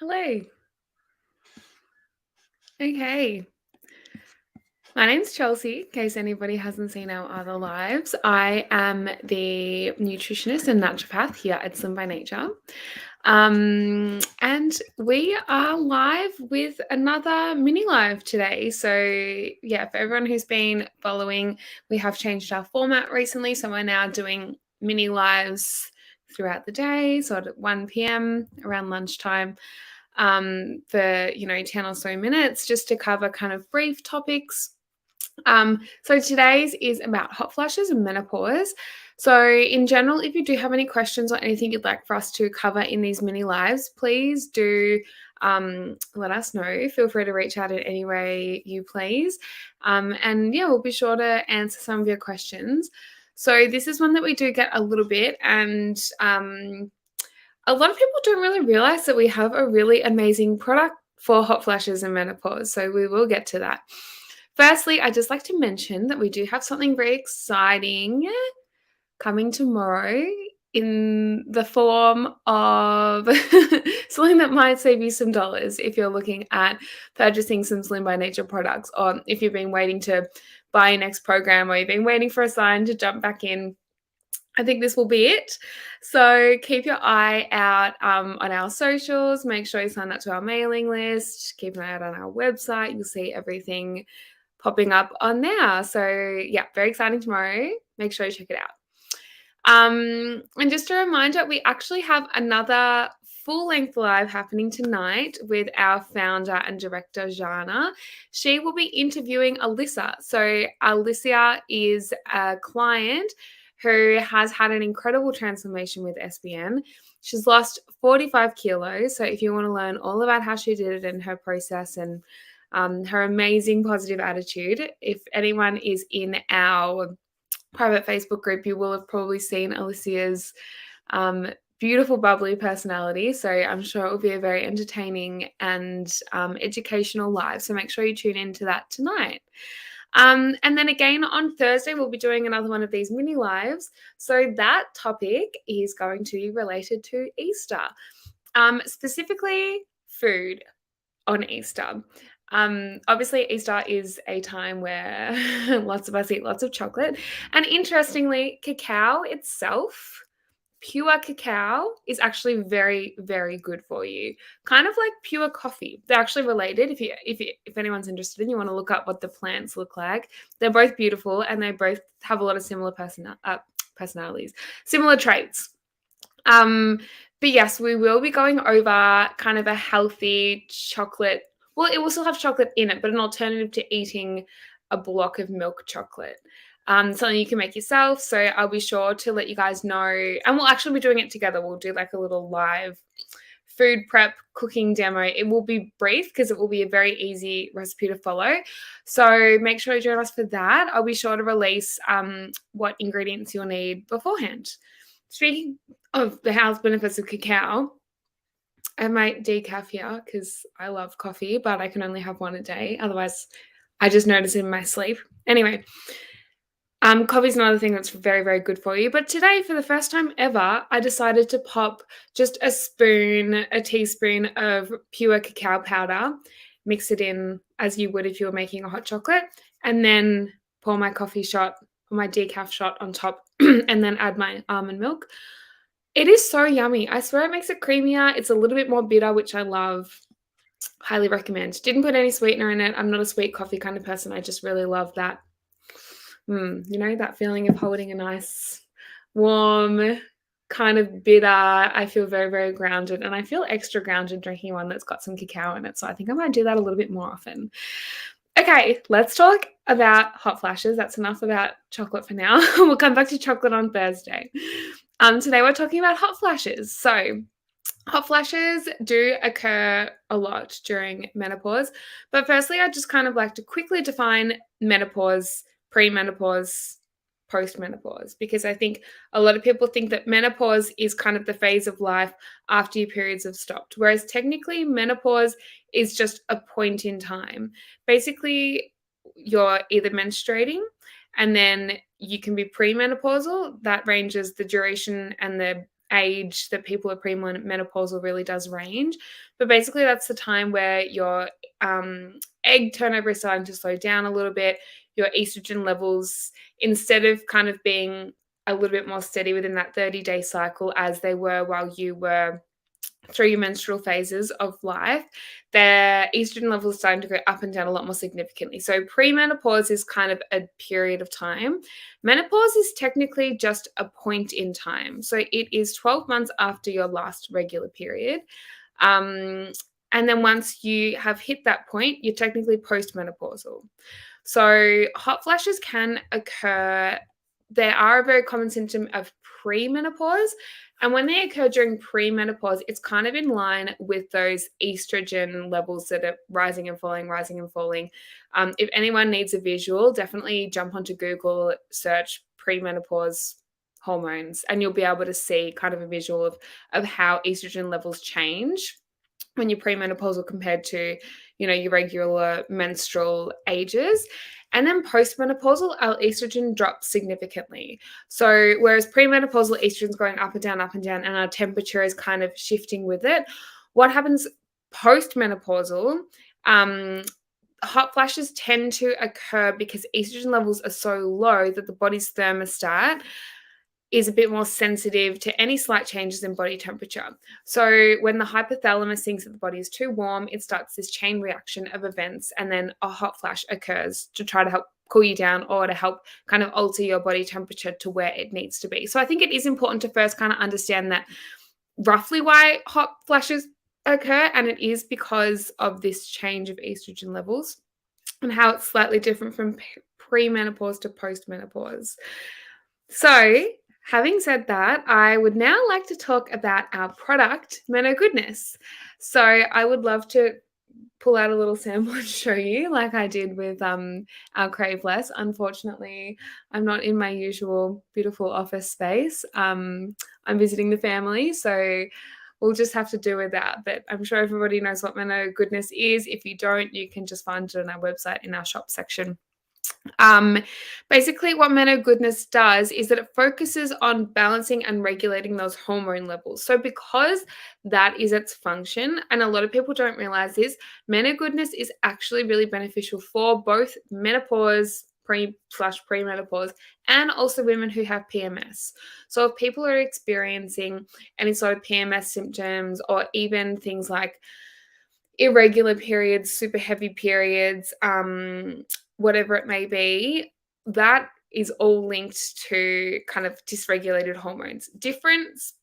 Hello. Okay. My name's Chelsea, in case anybody hasn't seen our other lives. I am the nutritionist and naturopath here at Slim by Nature. And we are live with another mini live today. So yeah, for everyone who's been following, we have changed our format recently. So we're now doing mini lives throughout the day, so at 1 p.m. around lunchtime, for 10 or so minutes, just to cover kind of brief topics. So today's is about hot flashes and menopause. So in general, if you do have any questions or anything you'd like for us to cover in these mini lives, please do let us know. Feel free to reach out in any way you please. And yeah, we'll be sure to answer some of your questions. So this is one that we do get a little bit, and a lot of people don't really realize that we have a really amazing product for hot flashes and menopause. So we will get to that. Firstly, I'd just like to mention that we do have something very exciting coming tomorrow in the form of something that might save you some dollars if you're looking at purchasing some Slim by Nature products, or if you've been waiting to buy your next program, or you've been waiting for a sign to jump back in. I think this will be it. So keep your eye out on our socials. Make sure you sign up to our mailing list. Keep an eye out on our website. You'll see everything popping up on there. So yeah, very exciting tomorrow. Make sure you check it out. And just a reminder, we actually have another full-length live happening tonight with our founder and director, Jana. She will be interviewing Alyssa. So Alyssa is a client who has had an incredible transformation with SBN. She's lost 45 kilos. So if you want to learn all about how she did it and her process and her amazing positive attitude, if anyone is in our private Facebook group, you will have probably seen Alicia's beautiful, bubbly personality. So I'm sure it will be a very entertaining and educational live. So make sure you tune into that tonight. And then again on Thursday, we'll be doing another one of these mini lives. So that topic is going to be related to Easter, specifically food on Easter. Obviously, Easter is a time where lots of us eat lots of chocolate. And interestingly, cacao itself, pure cacao, is actually very, very good for you. Kind of like pure coffee. They're actually related. If anyone's interested and you want to look up what the plants look like, they're both beautiful and they both have a lot of similar personalities, similar traits. But yes, we will be going over kind of a healthy chocolate. Well, it will still have chocolate in it, but an alternative to eating a block of milk chocolate. Something you can make yourself. So I'll be sure to let you guys know. And we'll actually be doing it together. We'll do like a little live food prep cooking demo. It will be brief because it will be a very easy recipe to follow. So make sure you join us for that. I'll be sure to release what ingredients you'll need beforehand. Speaking of the health benefits of cacao, I have my decaf here because I love coffee, but I can only have one a day. Otherwise, I just notice it in my sleep. Anyway, coffee is another thing that's very, very good for you. But today, for the first time ever, I decided to pop just a teaspoon of pure cacao powder, mix it in as you would if you were making a hot chocolate, and then pour my coffee shot or my decaf shot on top, and then add my almond milk. It is so yummy. I swear it makes it creamier. It's a little bit more bitter, which I love. Highly recommend. Didn't put any sweetener in it. I'm not a sweet coffee kind of person. I just really love that. That feeling of holding a nice, warm, kind of bitter. I feel very, very grounded, and I feel extra grounded drinking one that's got some cacao in it. So I think I might do that a little bit more often. Okay, let's talk about hot flashes. That's enough about chocolate for now. We'll come back to chocolate on Thursday. Today we're talking about hot flashes. So hot flashes do occur a lot during menopause. But firstly, I'd just kind of like to quickly define menopause, pre-menopause, post-menopause, because I think a lot of people think that menopause is kind of the phase of life after your periods have stopped, whereas technically menopause is just a point in time. Basically, you're either menstruating, and then you can be premenopausal. That ranges the duration and the age that people are premenopausal really does range. But basically, that's the time where your egg turnover is starting to slow down a little bit. Your estrogen levels, instead of kind of being a little bit more steady within that 30-day cycle as they were while you were through your menstrual phases of life, their estrogen levels are starting to go up and down a lot more significantly. So premenopause is kind of a period of time. Menopause is technically just a point in time. So it is 12 months after your last regular period. And then once you have hit that point, you're technically postmenopausal. So hot flashes can occur. They are a very common symptom of premenopause. And when they occur during premenopause, it's kind of in line with those estrogen levels that are rising and falling, rising and falling. If anyone needs a visual, definitely jump onto Google, search premenopause hormones, and you'll be able to see kind of a visual of how estrogen levels change when you're premenopausal compared to, your regular menstrual ages. And then postmenopausal, our estrogen drops significantly. So whereas premenopausal estrogen's going up and down, and our temperature is kind of shifting with it, what happens postmenopausal, hot flashes tend to occur because estrogen levels are so low that the body's thermostat is a bit more sensitive to any slight changes in body temperature. So when the hypothalamus thinks that the body is too warm, it starts this chain reaction of events, and then a hot flash occurs to try to help cool you down or to help kind of alter your body temperature to where it needs to be. So I think it is important to first kind of understand that roughly why hot flashes occur, and it is because of this change of estrogen levels and how it's slightly different from premenopause to postmenopause. So having said that, I would now like to talk about our product, Meno Goodness. So I would love to pull out a little sample and show you, like I did with our Crave Less. Unfortunately, I'm not in my usual beautiful office space. I'm visiting the family, so we'll just have to do with that. But I'm sure everybody knows what Meno Goodness is. If you don't, you can just find it on our website in our shop section. Basically, what Meno Goodness does is that it focuses on balancing and regulating those hormone levels. So because that is its function, and a lot of people don't realize this, Meno Goodness is actually really beneficial for both menopause, premenopause, and also women who have PMS. So if people are experiencing any sort of PMS symptoms, or even things like irregular periods, super heavy periods, whatever it may be, that is all linked to kind of dysregulated hormones.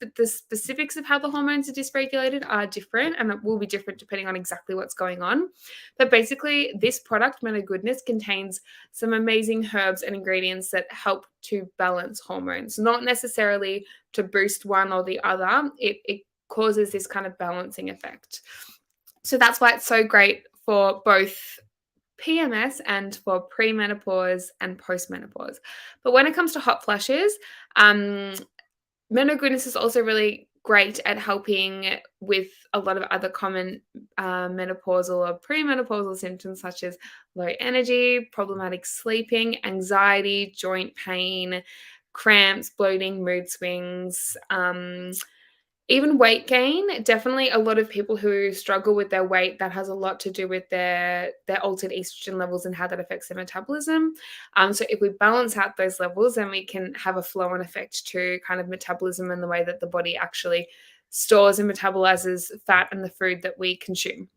But the specifics of how the hormones are dysregulated are different, and it will be different depending on exactly what's going on. But basically, this product, Meno Goodness, contains some amazing herbs and ingredients that help to balance hormones, not necessarily to boost one or the other. It causes this kind of balancing effect. So that's why it's so great for both PMS and for premenopause and postmenopause. But when it comes to hot flashes, Meno Goodness is also really great at helping with a lot of other common menopausal or premenopausal symptoms, such as low energy, problematic sleeping, anxiety, joint pain, cramps, bloating, mood swings, even weight gain. Definitely a lot of people who struggle with their weight, that has a lot to do with their altered estrogen levels and how that affects their metabolism. So if we balance out those levels, then we can have a flow-on effect to kind of metabolism and the way that the body actually stores and metabolizes fat and the food that we consume.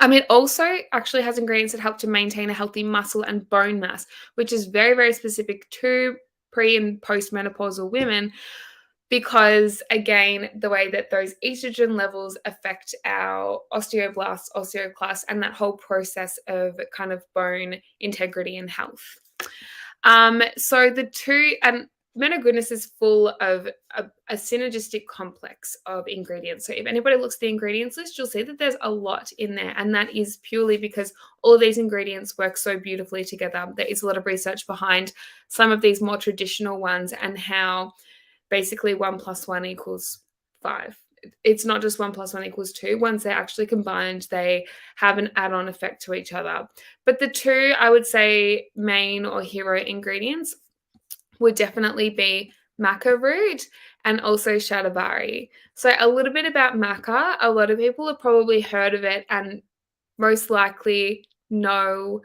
It also actually has ingredients that help to maintain a healthy muscle and bone mass, which is very, very specific to pre and postmenopausal women, because again, the way that those estrogen levels affect our osteoblasts, osteoclasts, and that whole process of kind of bone integrity and health. So the two, and Meno Goodness is full of a synergistic complex of ingredients. So if anybody looks at the ingredients list, you'll see that there's a lot in there. And that is purely because all of these ingredients work so beautifully together. There is a lot of research behind some of these more traditional ones and how basically 1 + 1 = 5. It's not just 1 + 1 = 2. Once they're actually combined, they have an add-on effect to each other. But the two, I would say, main or hero ingredients would definitely be maca root and also shatavari. So a little bit about maca. A lot of people have probably heard of it and most likely know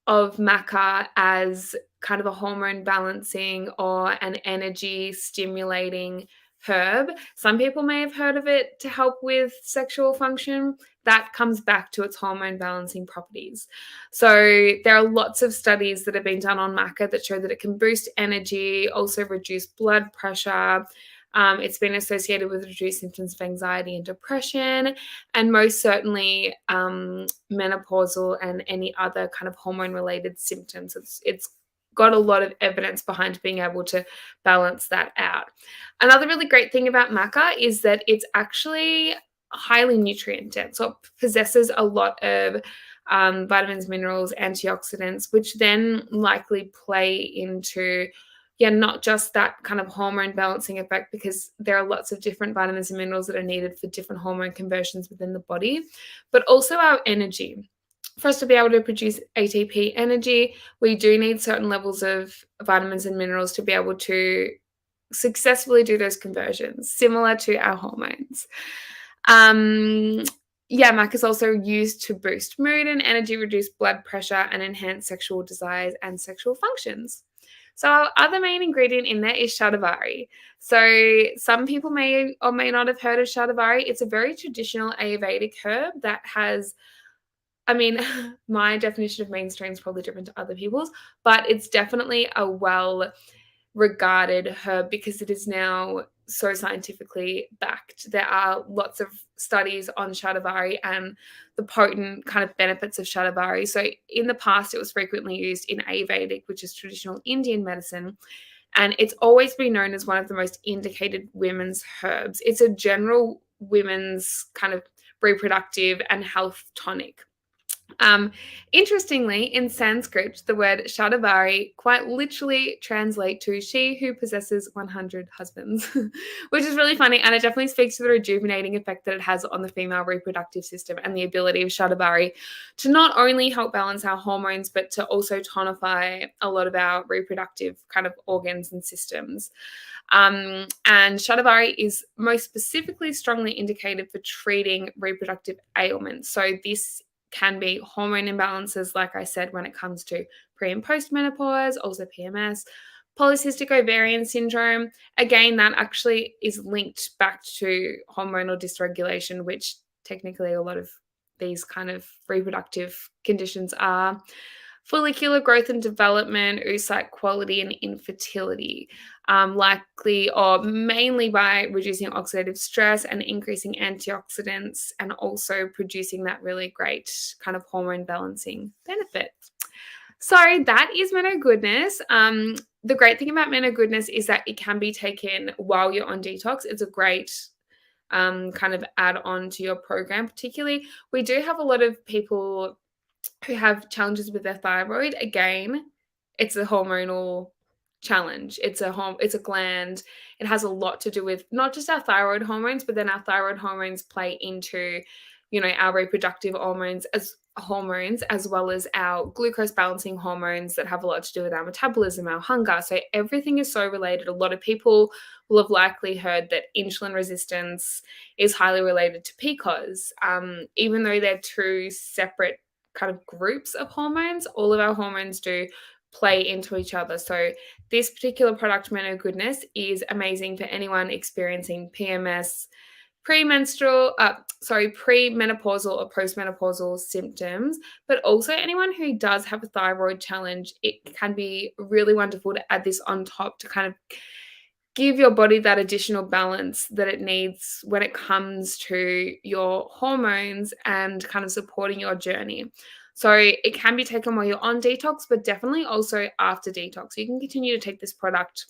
of maca as kind of a hormone balancing or an energy stimulating herb. Some people may have heard of it to help with sexual function. That comes back to its hormone balancing properties. So there are lots of studies that have been done on maca that show that it can boost energy, also reduce blood pressure. It's been associated with reduced symptoms of anxiety and depression, and most certainly menopausal and any other kind of hormone related symptoms. It's got a lot of evidence behind being able to balance that out. Another really great thing about maca is that it's actually highly nutrient dense. So it possesses a lot of vitamins, minerals, antioxidants, which then likely play into not just that kind of hormone balancing effect, because there are lots of different vitamins and minerals that are needed for different hormone conversions within the body, but also our energy. For us to be able to produce ATP energy, we do need certain levels of vitamins and minerals to be able to successfully do those conversions, similar to our hormones. Mac is also used to boost mood and energy, reduce blood pressure, and enhance sexual desires and sexual functions. So our other main ingredient in there is shatavari. So some people may or may not have heard of shatavari. It's a very traditional Ayurvedic herb that has, my definition of mainstream is probably different to other people's, but it's definitely a well-regarded herb because it is now so scientifically backed. There are lots of studies on shatavari and the potent kind of benefits of shatavari. So in the past, it was frequently used in Ayurvedic, which is traditional Indian medicine, and it's always been known as one of the most indicated women's herbs. It's a general women's kind of reproductive and health tonic. Interestingly, in Sanskrit, the word shatavari quite literally translates to she who possesses 100 husbands, which is really funny. And it definitely speaks to the rejuvenating effect that it has on the female reproductive system and the ability of shatavari to not only help balance our hormones, but to also tonify a lot of our reproductive kind of organs and systems. And shatavari is most specifically strongly indicated for treating reproductive ailments. So this can be hormone imbalances, like I said, when it comes to pre and post menopause, also PMS, polycystic ovarian syndrome. Again, that actually is linked back to hormonal dysregulation, which technically a lot of these kind of reproductive conditions are. Follicular growth and development, oocyte quality, and infertility, likely or mainly by reducing oxidative stress and increasing antioxidants, and also producing that really great kind of hormone balancing benefit. So that is Meno Goodness. The great thing about Meno Goodness is that it can be taken while you're on detox. It's a great kind of add on to your program. Particularly, we do have a lot of people who have challenges with their thyroid. Again, it's a hormonal challenge. It's a gland. It has a lot to do with not just our thyroid hormones, but then our thyroid hormones play into, our reproductive hormones as well as our glucose balancing hormones that have a lot to do with our metabolism, our hunger. So everything is so related. A lot of people will have likely heard that insulin resistance is highly related to PCOS. Even though they're two separate kind of groups of hormones, all of our hormones do play into each other. So this particular product, Meno Goodness, is amazing for anyone experiencing PMS, premenopausal or postmenopausal symptoms, but also anyone who does have a thyroid challenge. It can be really wonderful to add this on top to kind of give your body that additional balance that it needs when it comes to your hormones and kind of supporting your journey. So it can be taken while you're on detox, but definitely also after detox. So you can continue to take this product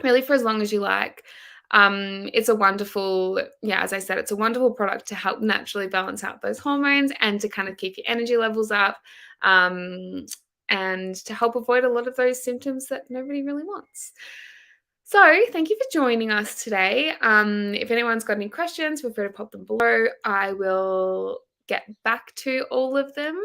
really for as long as you like. It's a wonderful, as I said, it's a wonderful product to help naturally balance out those hormones and to kind of keep your energy levels up, and to help avoid a lot of those symptoms that nobody really wants. So thank you for joining us today. If anyone's got any questions, feel free to pop them below. I will get back to all of them.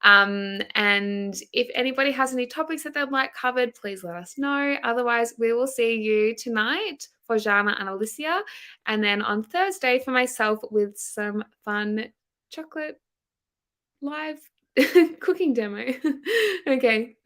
And if anybody has any topics that they'd like covered, please let us know. Otherwise, we will see you tonight for Jana and Alicia. And then on Thursday for myself with some fun chocolate live cooking demo. Okay.